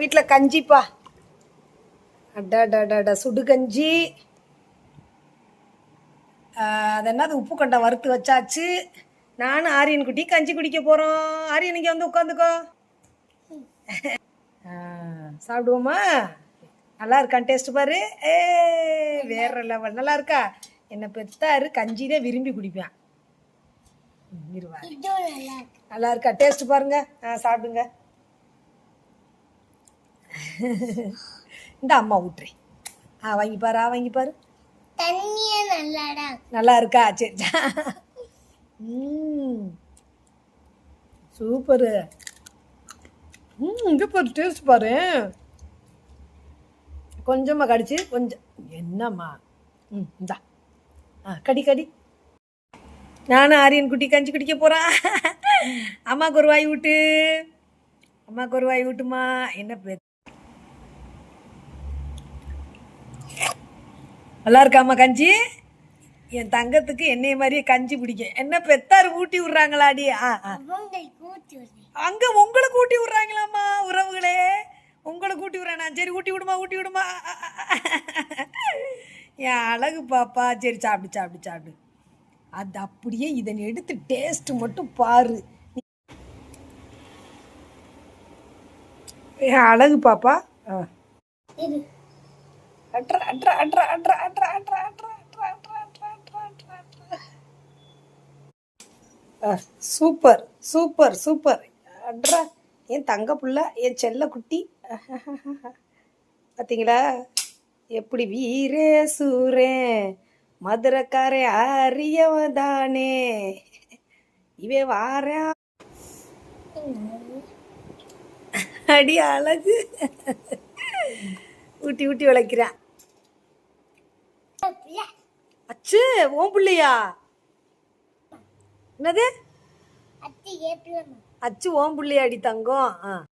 வீட்டில் கஞ்சிப்பா. அடாடாடாடா சுடு கஞ்சி. அது என்னது உப்பு கண்டை வறுத்து வச்சாச்சு. நானும் ஆரியன் குட்டி கஞ்சி குடிக்க போகிறோம். ஆரியன் இங்கே வந்து உட்காந்துக்கோ. சாப்பிடுவோமா? நல்லா இருக்கான், டேஸ்ட் பாரு. வேற லெவல். நல்லா இருக்கா? என்னை பெத்தாரு கஞ்சினே விரும்பி குடிப்பேன். நல்லா இருக்கா? டேஸ்ட் பாருங்க. சாப்பிடுங்க. இந்த அம்மா ஊட்டுறேன். வாங்கி பாரு. வாங்கி பாரு. நல்லா இருக்கா? சரி. சூப்பரு. இங்கே பாரு, டேஸ்ட் பாரு. கொஞ்சமாக கடிச்சு கொஞ்சம். என்னம்மா? இந்தா. கடி கடி. நானும் ஆரியன் குட்டி கஞ்சி குடிக்க போகிறான். அம்மாவுக்கு ஒரு வாய் விட்டு. அம்மாவுக்கு ஒரு வாய் விட்டுமா. என்ன நல்லா இருக்காம்மா கஞ்சி? என் தங்கத்துக்கு என்னைய மாதிரியே கஞ்சி பிடிக்கும். என்ன பெத்தாரு ஊட்டி விட்றாங்களாடி? அங்கே உங்களுக்கு ஊட்டி விட்றாங்களாம்மா உறவுகளே? உங்களுக்கு ஊட்டி விட்றானா? சரி ஊட்டி விடுமா, ஊட்டி விடுமா. என் அழகு பாப்பா. சரி சாப்பிடு சாப்பிடு சாப்பிடு. அது அப்படியே இதனை எடுத்து டேஸ்ட் மட்டும் பாரு. என் அழகு பாப்பா. Super super super. அட்ரா என் தங்க புள்ள, என் செல்ல குட்டி. பார்த்தீங்களா எப்படி? வீரே சூரே மதுரக்காரே அறியவன் தானே இவே வாரா. அடி அழகு. ஊட்டி ஊட்டி விளைக்கிறான். அச்சு ஓம் பிள்ளையா? என்னது? அச்சு ஓம் பிள்ளையாடி தங்கம்.